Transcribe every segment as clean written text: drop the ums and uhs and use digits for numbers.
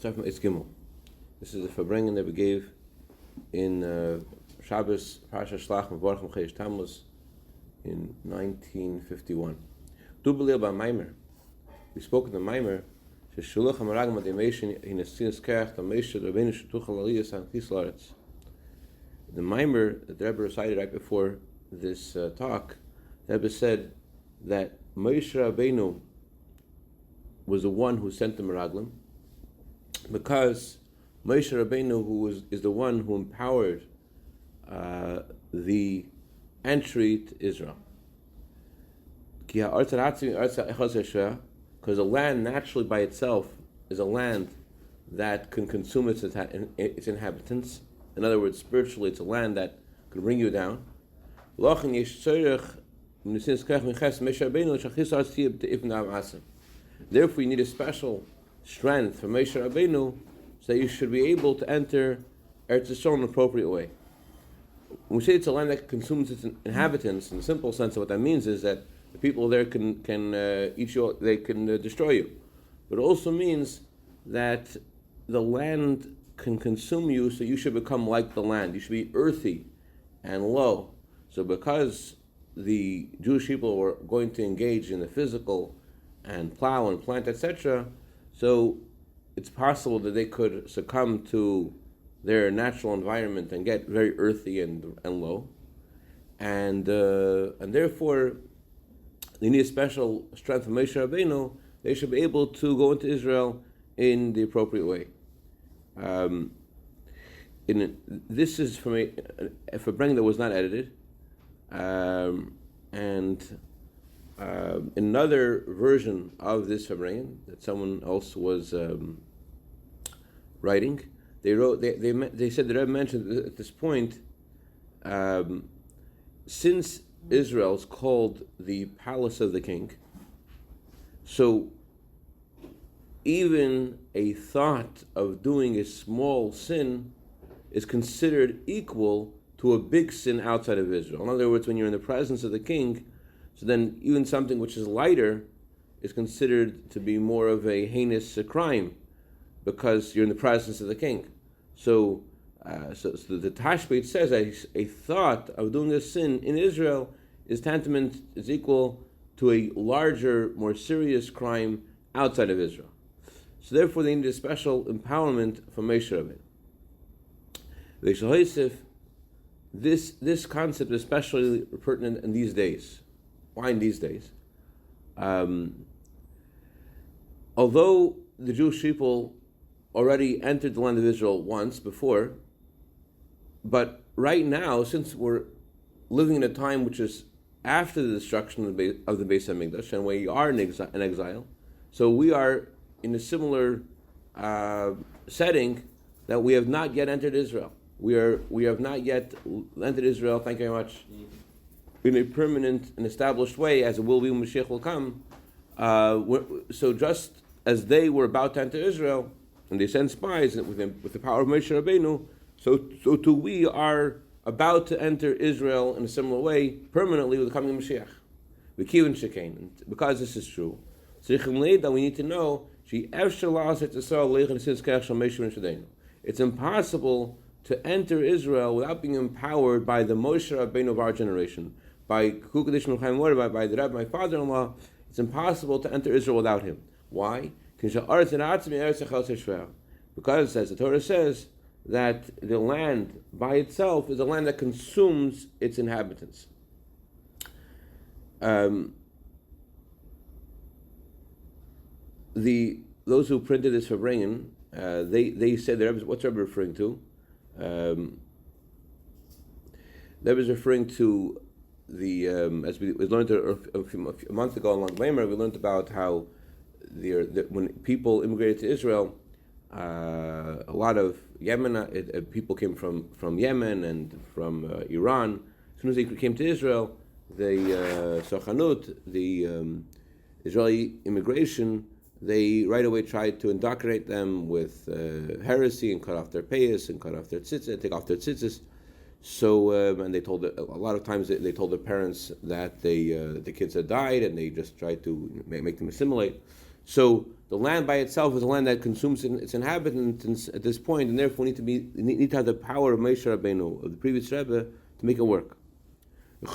start from Eitz Gimel. This is the Farbrengen that we gave in Shabbos, Parashat Shlach-1 Chedesh Tammuz in 1951. Du b'leil b'Maimer. We spoke in the Maimer. Sheshulach hamaragim ademeshin hinasinas kerach tamesha rabbeinu shetuchal aliyas anchis laaretz. The Maimer that the Rebbe recited right before this talk, the Rebbe said that Moshe Rabbeinu was the one who sent the Meraglim, because Moshe Rabbeinu is the one who empowered the entry to Israel. Because a land naturally by itself is a land that can consume its inhabitants. In other words, spiritually, it's a land that could bring you down. Therefore, you need a special strength for Moshe Rabbeinu so that you should be able to enter Eretz Yisrael in an appropriate way. When we say it's a land that consumes its inhabitants, in the simple sense of what that means is that the people there can eat you, they can destroy you. But it also means that the land can consume you, so you should become like the land. You should be earthy and low. So because the Jewish people were going to engage in the physical and plow and plant, etc., so it's possible that they could succumb to their natural environment and get very earthy and low, and therefore they need a special strength of Moshe Rabbeinu. They should be able to go into Israel in the appropriate way. This is from a Farbrengen that was not edited, and another version of this Farbrengen that someone else was writing. They said the Rebbe mentioned at this point, since Israel is called the palace of the king, so even a thought of doing a small sin is considered equal to a big sin outside of Israel. In other words, when you're in the presence of the king, so then even something which is lighter is considered to be more of a heinous crime, because you're in the presence of the king. So the Tashbeit says that a thought of doing a sin in Israel is equal to a larger, more serious crime outside of Israel. So therefore they need a special empowerment from Moshe Rabbeinu. This concept is especially pertinent in these days. Why in these days? Although the Jewish people already entered the land of Israel once before, but right now, since we're living in a time which is after the destruction of the Beis Hamikdash, and we are in exile, so we are in a similar setting that we have not yet entered Israel. We have not yet entered Israel, thank you very much, in a permanent and established way, as it will be when Mashiach will come. So just as they were about to enter Israel, and they sent spies with the power of Moshe Rabbeinu, so too we are about to enter Israel in a similar way, permanently with the coming of Mashiach. Because this is true, that we need to know it's impossible to enter Israel without being empowered by the Moshe Rabbeinu of our generation, by the Rebbe, my father-in-law. It's impossible to enter Israel without him. Why? Because, as the Torah says, that the land by itself is a land that consumes its inhabitants. Those who printed this Farbrengen, they said the Rebbe, what's the Rebbe referring to? The Rebbe is referring to the as we learned a month ago on Lag Baimer, we learned about how when people immigrated to Israel, a lot of people came from Yemen and from Iran. As soon as they came to Israel, the Sochanut, the Israeli immigration, they right away tried to indoctrinate them with heresy and cut off their payas and cut off their tzitzis, take off their tzitzis. So, and they told a lot of times they told their parents that the kids had died, and they just tried to make them assimilate. So the land by itself is a land that consumes its inhabitants at this point, and therefore need to have the power of Moshe Rabbeinu, of the previous Rebbe, to make it work. A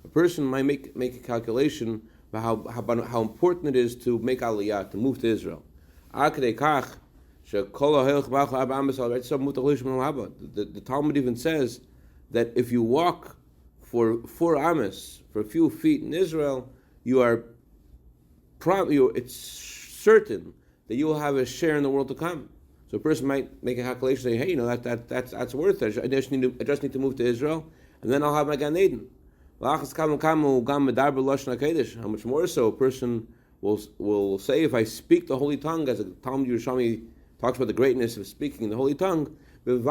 person might make a calculation about how important it is to make Aliyah, to move to Israel. The Talmud even says that if you walk for 4 amas, for a few feet in Israel, it's certain that you will have a share in the world to come. So a person might make a calculation, say, hey, that's worth it. I just need to move to Israel, and then I'll have my Gan Eden. How much more so a person will say, if I speak the holy tongue, as the Talmud Yerushalmi talks about the greatness of speaking in the holy tongue, so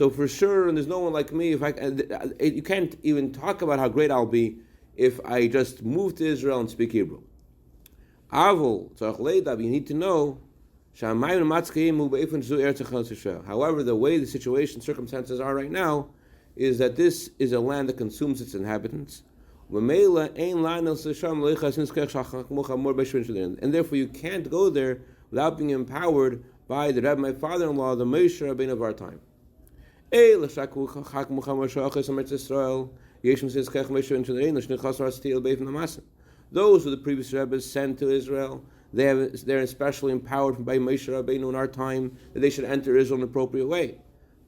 for sure, and there's no one like me, you can't even talk about how great I'll be if I just move to Israel and speak Hebrew. You need to know, however, the way the circumstances are right now, is that this is a land that consumes its inhabitants. And therefore you can't go there without being empowered by the Rebbe, my father-in-law, the Moshe Rabbeinu of our time. Those who the previous Rebbe sent to Israel, they're especially empowered by Moshe Rabbeinu in our time that they should enter Israel in an appropriate way.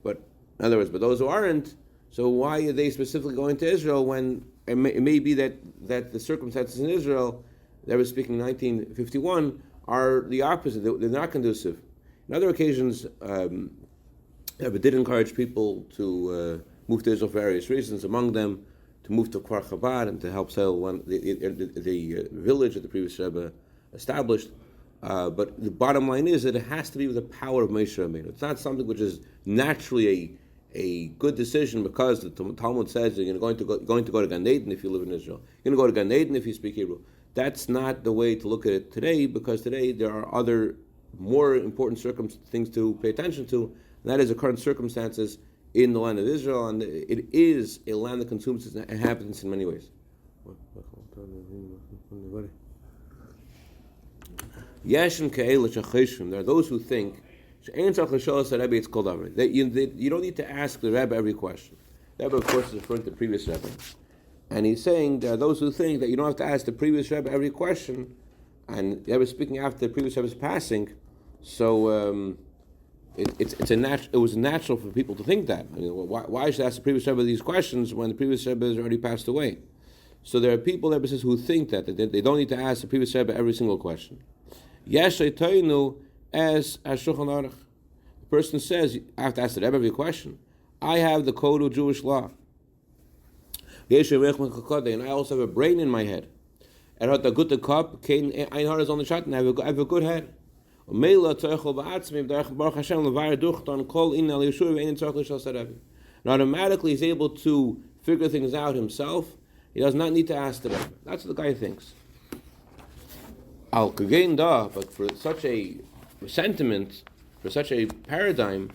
But in other words, but those who aren't, so why are they specifically going to Israel when it may be that the circumstances in Israel, that was speaking in 1951, are the opposite. They're not conducive. In other occasions, Rebbe did encourage people to move to Israel for various reasons. Among them, to move to Kfar Chabad and to help sell the village that the previous Rebbe established. But the bottom line is that it has to be with the power of Moshe Rabbeinu. It's not something which is naturally a good decision because the Talmud says you're going to go to Gan Eden if you live in Israel. You're going to go to Gan Eden if you speak Hebrew. That's not the way to look at it today, because today there are other more important things to pay attention to, and that is the current circumstances in the land of Israel, and it is a land that consumes its inhabitants in many ways. There are those who think that you don't need to ask the Rebbe every question. The Rebbe, of course, is referring to the previous Rebbe. And he's saying there are those who think that you don't have to ask the previous Rebbe every question, and the Rebbe is speaking after the previous Rebbe's passing, so it was natural for people to think that. I mean, why should I ask the previous Rebbe these questions when the previous Rebbe has already passed away? So there are people, the Rebbe says, who think that they don't need to ask the previous Rebbe every single question. Yes, as Shulchan Aruch. The person says, I have to ask the Rebbe every question. I have the code of Jewish law. And I also have a brain in my head. I have a good head. And automatically he's able to figure things out himself. He does not need to ask the Rebbe. That's what the guy thinks. But for such a sentiment, for such a paradigm,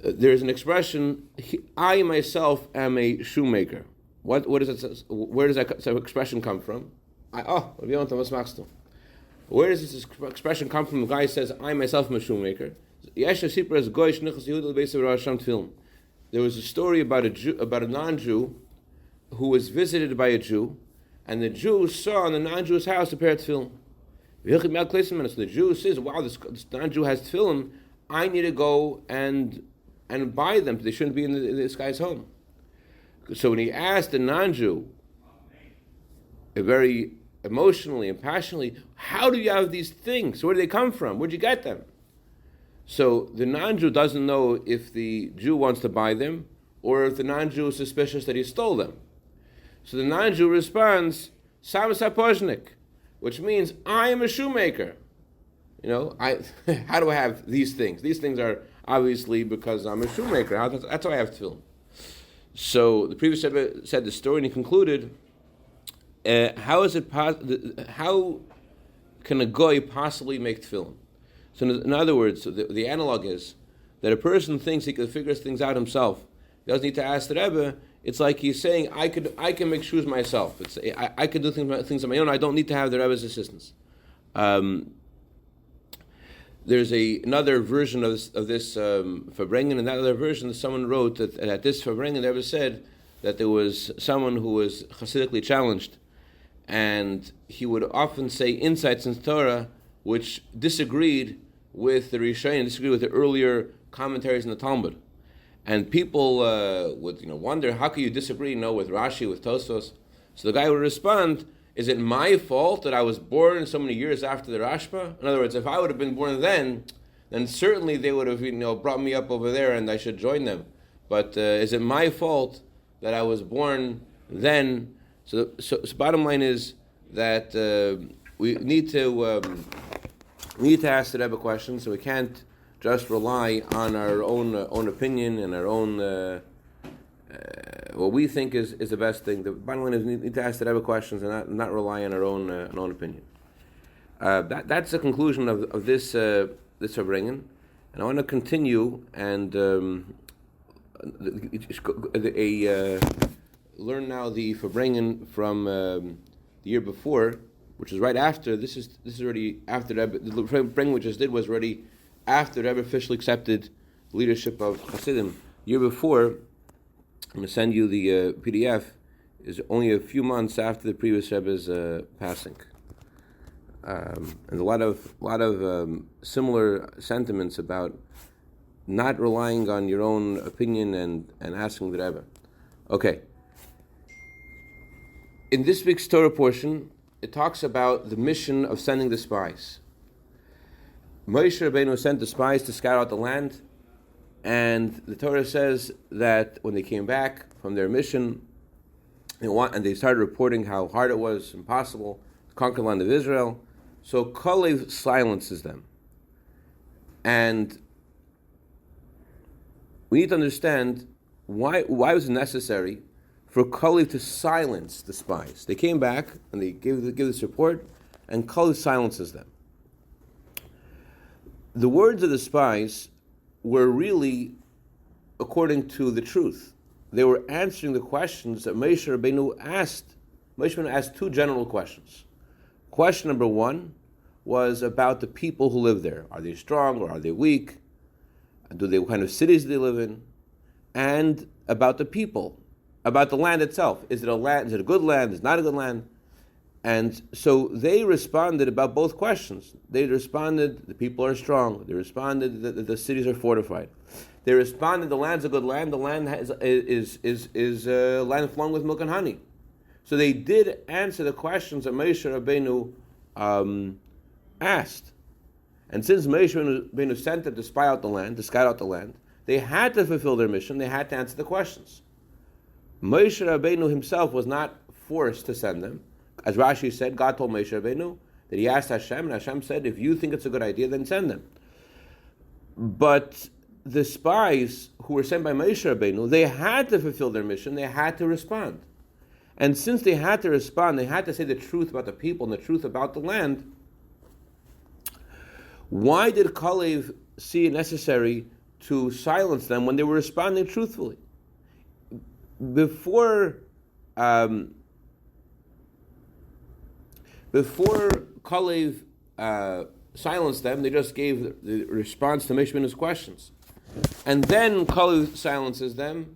there is an expression, I myself am a shoemaker. What is it? Where does that expression come from? Where does this expression come from? The guy says, I myself am a shoemaker. There was a story about a non-Jew who was visited by a Jew, and the Jew saw in the non-Jew's house a pair of tefillin. So the Jew says, wow, this non-Jew has tefillin, I need to go and buy them. They shouldn't be in this guy's home. So when he asked the non-Jew, very emotionally and passionately, how do you have these things? Where do they come from? Where'd you get them? So the non-Jew doesn't know if the Jew wants to buy them or if the non-Jew is suspicious that he stole them. So the non-Jew responds, Sam Sapozhnik, which means, I am a shoemaker. How do I have these things? These things are obviously because I'm a shoemaker. That's how I have tefillin. So the previous Rebbe said the story, and he concluded, how can a goy possibly make tefillin? So in other words, the analog is, that a person thinks he can figure things out himself, he doesn't need to ask the Rebbe. It's like he's saying, I can make shoes myself. I can do things on my own. I don't need to have the Rebbe's assistance. There's another version of this Farbrengen, and that other version, someone wrote that at this Farbrengen, the Rebbe said that there was someone who was Hasidically challenged, and he would often say insights in Torah which disagreed with the Rishonim, disagreed with the earlier commentaries in the Talmud. And people would wonder, how can you disagree with Rashi, with Tosfos? So the guy would respond, is it my fault that I was born so many years after the Rashba? In other words, if I would have been born then certainly they would have brought me up over there and I should join them. But is it my fault that I was born then? So bottom line is that we need to ask the Rebbe questions, so we can't just rely on our own opinion and our own what we think is the best thing. The bottom line is we need to ask the Rebbe questions and not rely on our own opinion. That's the conclusion of this Farbrengen, and I want to continue and learn now the Farbrengen from the year before, which is right after. This is already after the Rebbe. The Farbrengen we just did was already after the Rebbe officially accepted the leadership of Hasidim. The year before, I'm going to send you the PDF, is only a few months after the previous Rebbe's passing. And a lot of similar sentiments about not relying on your own opinion and asking the Rebbe. Okay. In this week's Torah portion, it talks about the mission of sending the spies. Moshe Rabbeinu sent the spies to scout out the land, and the Torah says that when they came back from their mission, they started reporting how hard it was, impossible, to conquer the land of Israel. So Kalev silences them. And we need to understand why was it necessary for Kalev to silence the spies. They came back and they give this report, and Kalev silences them. The words of the spies were really according to the truth. They were answering the questions that Moshe Rabbeinu asked. Moshe Rabbeinu asked two general questions. Question number one was about the people who live there. Are they strong or are they weak? What kind of cities do they live in? And about the people, about the land itself. Is it a good land? Is it not a good land? And so they responded about both questions. They responded, the people are strong. They responded that the cities are fortified. They responded, the land's a good land. The land is land flowing with milk and honey. So they did answer the questions that Moshe Rabbeinu asked. And since Moshe Rabbeinu sent them to spy out the land, to scout out the land, they had to fulfill their mission. They had to answer the questions. Moshe Rabbeinu himself was not forced to send them. As Rashi said, God told Moshe Rabbeinu that he asked Hashem, and Hashem said, if you think it's a good idea, then send them. But the spies who were sent by Moshe Rabbeinu, they had to fulfill their mission, they had to respond. And since they had to respond, they had to say the truth about the people and the truth about the land, why did Kalev see it necessary to silence them when they were responding truthfully? Before Kalev silenced them, they just gave the response to Moshe Rabbeinu's questions. And then Kalev silences them,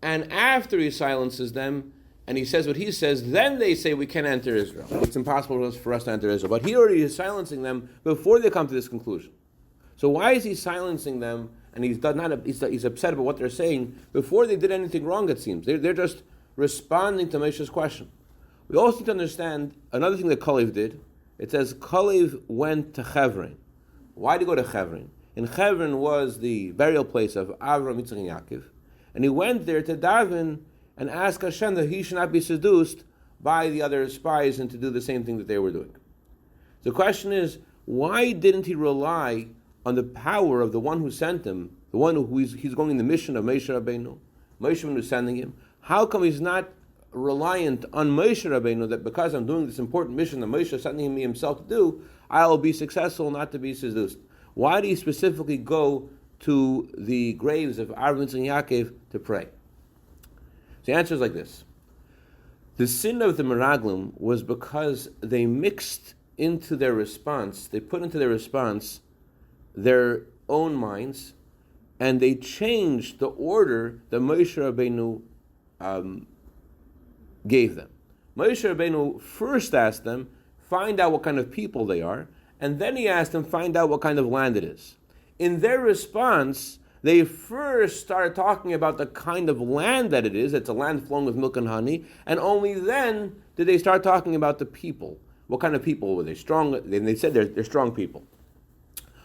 and after he silences them, and he says what he says, then they say we can't enter Israel. It's impossible for us to enter Israel. But he already is silencing them before they come to this conclusion. So why is he silencing them, and he's upset about what they're saying, before they did anything wrong, it seems? They're just responding to Moshe's question. We also need to understand another thing that Kalev did. It says Kalev went to Hebron. Why did he go to Hebron? In Hebron was the burial place of Avram, Yitzchak, and Yaakov. And he went there to daven and ask Hashem that he should not be seduced by the other spies and to do the same thing that they were doing. The question is, why didn't he rely on the power of the one who sent him, the one who he's going in the mission of Moshe Rabbeinu? Moshe Rabbeinu is sending him. How come he's not reliant on Moshe Rabbeinu, that because I'm doing this important mission that Moshe is sending me himself to do, I'll be successful not to be seduced? Why did he specifically go to the graves of Avraham and Yaakov to pray? So the answer is like this. The sin of the Meraglim was because they mixed into their response, they put into their response their own minds, and they changed the order that Moshe Rabbeinu gave them. Moshe Rabbeinu first asked them, find out what kind of people they are, and then he asked them, find out what kind of land it is. In their response, they first started talking about the kind of land that it is. It's a land flowing with milk and honey, and only then did they start talking about the people. What kind of people were they? Strong. And they said they're strong people.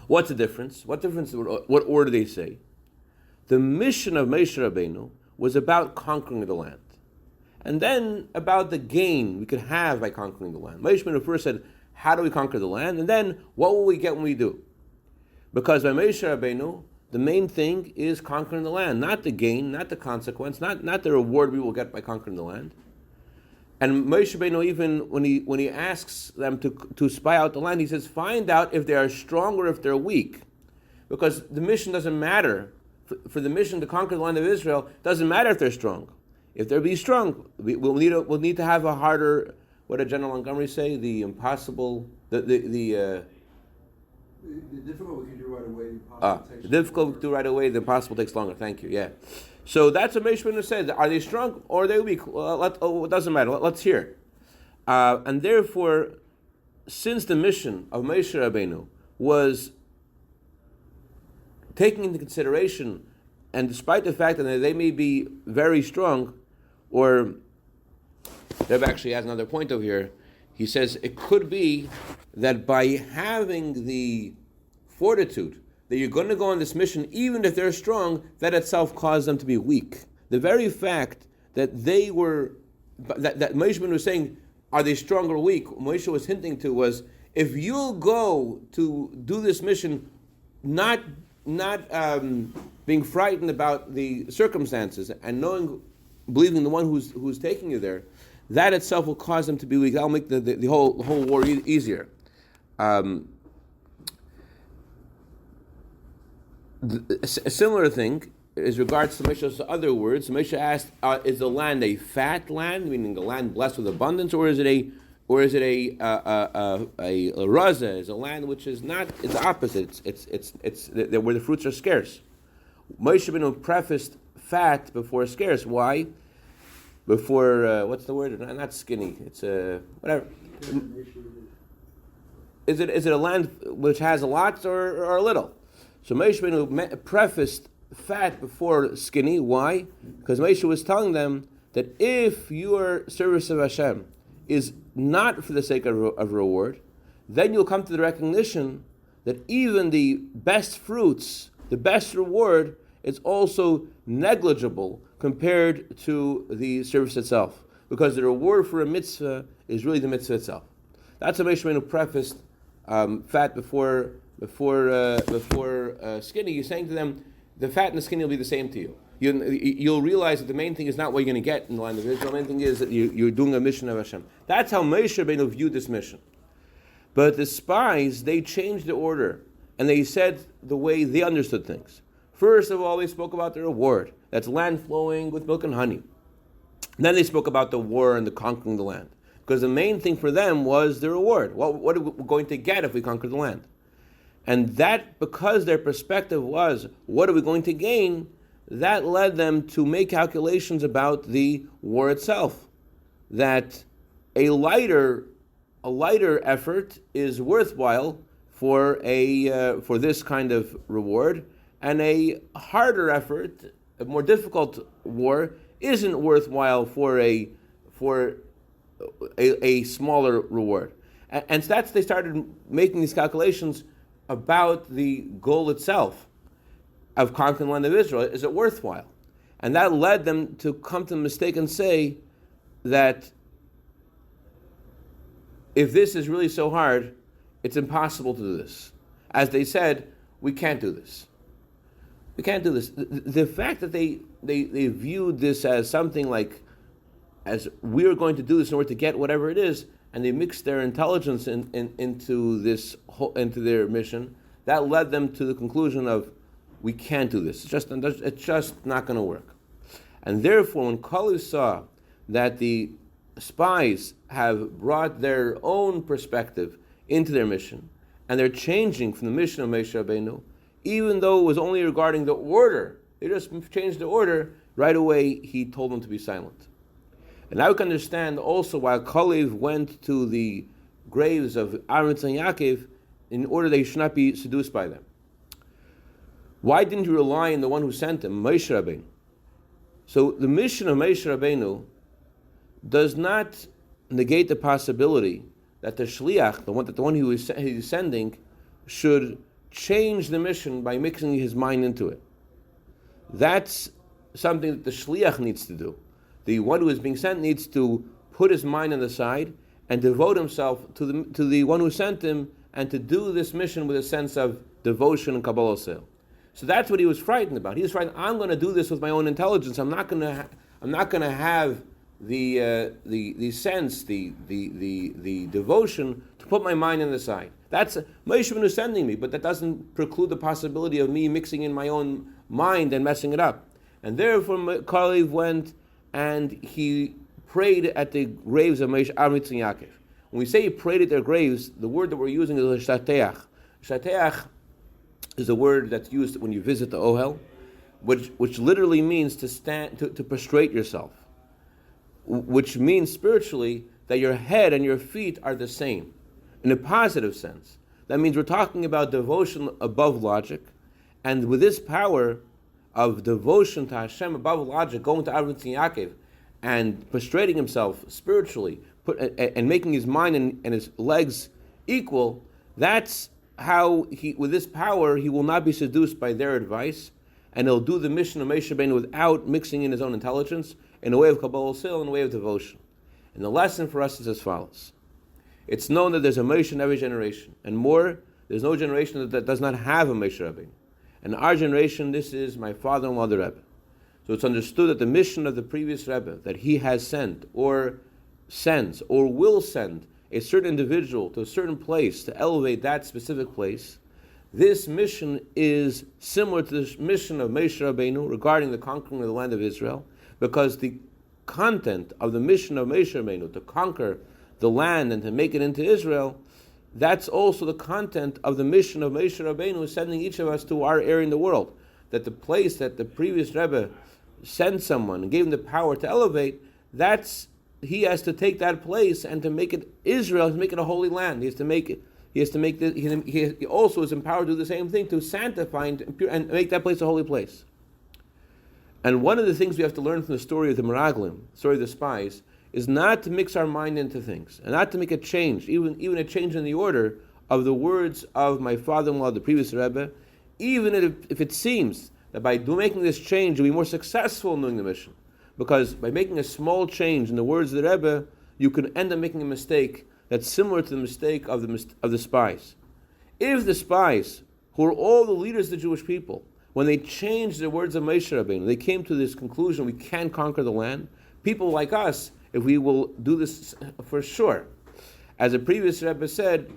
What's the difference? What order they say? The mission of Moshe Rabbeinu was about conquering the land, and then about the gain we could have by conquering the land. Moshe Rabbeinu first said, how do we conquer the land? And then, what will we get when we do? Because by Moshe Rabbeinu, the main thing is conquering the land, not the gain, not the consequence, not the reward we will get by conquering the land. And Moshe Rabbeinu, even when he asks them to spy out the land, he says, find out if they are strong or if they're weak. Because the mission doesn't matter. For the mission to conquer the land of Israel, it doesn't matter if they're strong. If they're be strong, we'll need to have a harder, what did General Montgomery say? The impossible, the difficult we can do right away. The difficult we can do right away, the impossible takes longer. Thank you, yeah. So that's what Moshe Rabbeinu said. Are they strong or are they weak? Well, it doesn't matter. Let's hear. And therefore, since the mission of Moshe Rabbeinu was taking into consideration, and despite the fact that they may be very strong, or Reb actually has another point over here. He says it could be that by having the fortitude that you're going to go on this mission, even if they're strong, that itself caused them to be weak. The very fact that they were, that Moshe Rabbeinu was saying, are they strong or weak? What Moshe was hinting to was, if you'll go to do this mission, not being frightened about the circumstances and believing the one who's taking you there, that itself will cause them to be weak. That'll make the whole war easier. A similar thing is regards to Moshe's other words. Moshe asked, "Is the land a fat land, meaning a land blessed with abundance, or is it a raza? Is a land which is not? It's the opposite. It's where the fruits are scarce." Moshe Rabbeinu prefaced fat before scarce. Why? Before what's the word? Not skinny. It's whatever. Is it a land which has a lot or a little? So Moshe Rabbeinu prefaced fat before skinny. Why? Because Moshe was telling them that if your service of Hashem is not for the sake of reward, then you'll come to the recognition that even the best fruits, the best reward, is also negligible compared to the service itself. Because the reward for a mitzvah is really the mitzvah itself. That's what Moshe Rabbeinu prefaced fat before skinny. You're saying to them, the fat and the skinny will be the same to you. You'll realize that the main thing is not what you're going to get in the land of Israel. The main thing is that you're doing a mission of Hashem. That's how Moshe Rabbeinu viewed this mission. But the spies, they changed the order, and they said the way they understood things. First of all, they spoke about the reward. That's land flowing with milk and honey. Then they spoke about the war and the conquering the land. Because the main thing for them was the reward. What are we going to get if we conquer the land? And that, because their perspective was, what are we going to gain? That led them to make calculations about the war itself. That a lighter effort is worthwhile for this kind of reward, and a harder effort, a more difficult war, isn't worthwhile for a smaller reward. And so they started making these calculations about the goal itself of conquering the land of Israel. Is it worthwhile? And that led them to come to the mistake and say that if this is really so hard, it's impossible to do this. As they said, we can't do this. We can't do this. The fact that they viewed this as something like, as we are going to do this in order to get whatever it is, and they mixed their intelligence into their mission, that led them to the conclusion of, we can't do this. It's just not going to work. And therefore, when Kalev saw that the spies have brought their own perspective into their mission, and they're changing from the mission of Moshe Rabbeinu, even though it was only regarding the order, they just changed the order, right away he told them to be silent. And now we can understand also why Kalev went to the graves of Aaron and Yaakov in order they should not be seduced by them. Why didn't you rely on the one who sent him, Moshe Rabbeinu? So the mission of Moshe Rabbeinu does not negate the possibility that the Shliach, the one who he's sending, should change the mission by mixing his mind into it. That's something that the Shliach needs to do. The one who is being sent needs to put his mind on the side and devote himself to the one who sent him, and to do this mission with a sense of devotion and Kabbalah sale. So that's what he was frightened about. He was frightened. I'm going to do this with my own intelligence. I'm not going to have the sense, the devotion to put my mind on the side. That's Moshe Rabbeinu sending me, but that doesn't preclude the possibility of me mixing in my own mind and messing it up. And therefore, Kalev went and he prayed at the graves of Moshe, Aaron, and Yaakov. When we say he prayed at their graves, the word that we're using is shateach. Shateach is a word that's used when you visit the Ohel, which literally means to stand, to prostrate yourself, which means spiritually that your head and your feet are the same, in a positive sense. That means we're talking about devotion above logic, and with this power of devotion to Hashem above logic, going to Aaron and Yaakov and prostrating himself spiritually, and making his mind and his legs equal, that's how with this power, he will not be seduced by their advice, and he'll do the mission of Moshe Rabbeinu without mixing in his own intelligence, in a way of Kabbalah Sil, in a way of devotion. And the lesson for us is as follows. It's known that there's a Moshe in every generation, and more, there's no generation that does not have a Moshe Rabbeinu. And our generation, this is my father-in-law, the Rebbe. So it's understood that the mission of the previous Rebbe, that he has sent, or sends, or will send, a certain individual to a certain place to elevate that specific place, this mission is similar to the mission of Moshe Rabbeinu regarding the conquering of the land of Israel, because the content of the mission of Moshe Rabbeinu to conquer the land and to make it into Israel, that's also the content of the mission of Moshe Rabbeinu sending each of us to our area in the world. That the place that the previous Rebbe sent someone and gave him the power to elevate, he has to take that place and to make it Israel, to make it a holy land. He also is empowered to do the same thing, to sanctify and make that place a holy place. And one of the things we have to learn from the story of the Meraglim, the story of the spies, is not to mix our mind into things, and not to make a change, even a change in the order of the words of my father-in-law, the previous Rebbe, even if it seems that by making this change, you'll be more successful in doing the mission. Because by making a small change in the words of the Rebbe, you can end up making a mistake that's similar to the mistake of the spies. If the spies, who are all the leaders of the Jewish people, when they changed the words of Moshe Rabbeinu, they came to this conclusion: we can conquer the land. People like us, if we will do this for sure, as a previous Rebbe said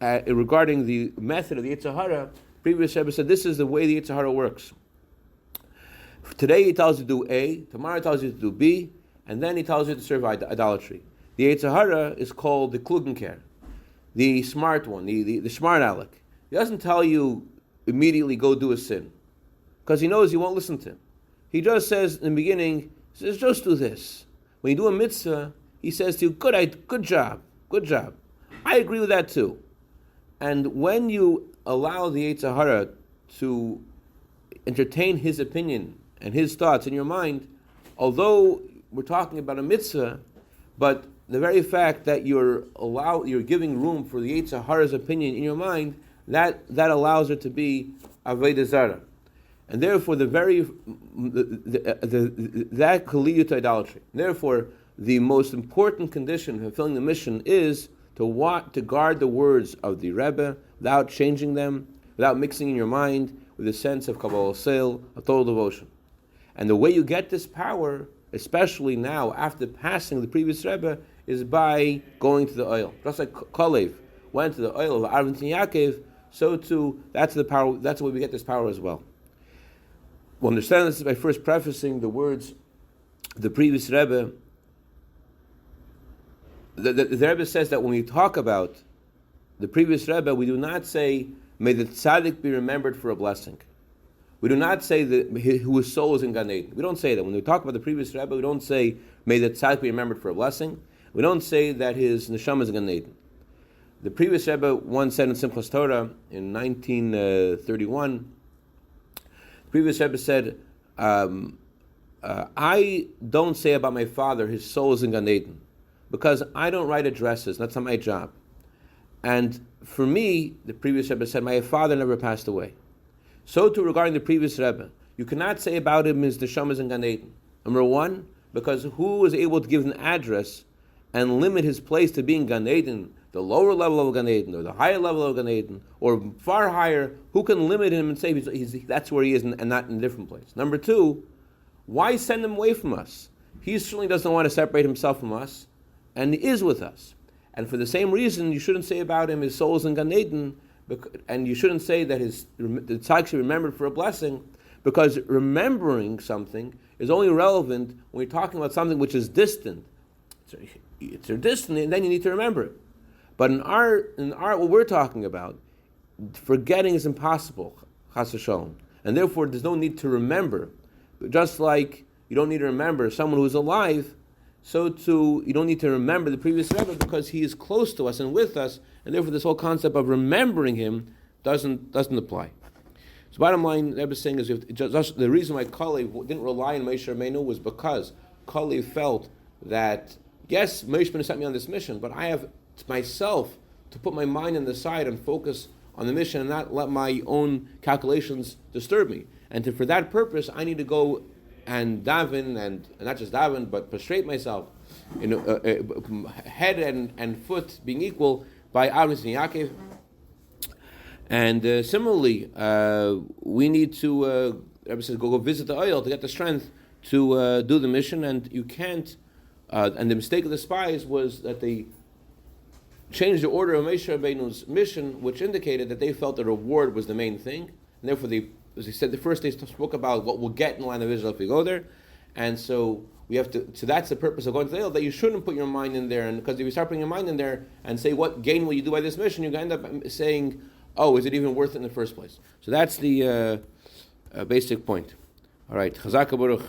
regarding the method of the Yetzer Hara, previous Rebbe said this is the way the Yetzer Hara works. Today he tells you to do A, tomorrow he tells you to do B, and then he tells you to serve idolatry. The Yetzer Hara is called the Klugenker, the smart one, the smart aleck. He doesn't tell you immediately go do a sin, because he knows you won't listen to him. He just says in the beginning, he says just do this. When you do a mitzvah, he says to you, good job. I agree with that too. And when you allow the Yetzer Hara to entertain his opinion and his thoughts in your mind, although we're talking about a mitzvah, but the very fact that you're giving room for the Yetzer Hara's opinion in your mind, that allows it to be avodah zarah, and therefore that can lead you to idolatry. Therefore, the most important condition of fulfilling the mission is to guard the words of the Rebbe without changing them, without mixing in your mind with a sense of Kabbalah Sale, a total devotion. And the way you get this power, especially now after passing the previous Rebbe, is by going to the oil. Just like Kalev went to the oil of Aaron and Yaakov, so too that's the power. That's the way we get this power as well. We'll understand this by first prefacing the words of the previous Rebbe. The Rebbe says that when we talk about the previous Rebbe, we do not say, may the tzaddik be remembered for a blessing. We do not say that whose soul is in Gan Eden. We don't say that. When we talk about the previous Rebbe, we don't say, may the tzaddik be remembered for a blessing. We don't say that his neshama is in Gan Eden. The previous Rebbe once said in Simchas Torah in 1931, the previous Rebbe said, I don't say about my father, his soul is in Gan Eden, because I don't write addresses. That's not my job. And for me, the previous Rebbe said, my father never passed away. So too regarding the previous Rebbe, you cannot say about him his neshama is in Gan Eden. Number one, because who was able to give an address and limit his place to being Gan Eden, the lower level of Gan Eden, or the higher level of Gan Eden, or far higher? Who can limit him and say that's where he is and not in a different place? Number two, why send him away from us? He certainly doesn't want to separate himself from us, and he is with us. And for the same reason, you shouldn't say about him his soul is in Gan Eden, and you shouldn't say that the tzaddik should be remembered for a blessing, because remembering something is only relevant when you're talking about something which is distant. It's distant, and then you need to remember it. But in our what we're talking about, forgetting is impossible, chas v'shalom, and therefore there's no need to remember. Just like you don't need to remember someone who's alive, so too you don't need to remember the previous Rebbe because he is close to us and with us, and therefore this whole concept of remembering him doesn't apply. So bottom line, the Rebbe is saying is just the reason why Kalev didn't rely on Moshe Rabbeinu was because Kalev felt that yes, Moshe Rabbeinu sent me on this mission, but I have myself to put my mind on the side and focus on the mission and not let my own calculations disturb me. And for that purpose, I need to go and daven, and not just daven, but prostrate myself, head and foot being equal by Aaron and Yaakov. And similarly, we need to, Rebbe says, go visit the oil to get the strength to do the mission, and you can't. And the mistake of the spies was that they changed the order of Moshe Rabbeinu's mission, which indicated that they felt the reward was the main thing, and therefore they, as he said, the first they spoke about what we'll get in the land of Israel if we go there, and so we have to. So that's the purpose of going to the hill, that you shouldn't put your mind in there, and because if you start putting your mind in there and say what gain will you do by this mission, you're going to end up saying, oh, is it even worth it in the first place? So that's the basic point. All right, Chazak Baruch.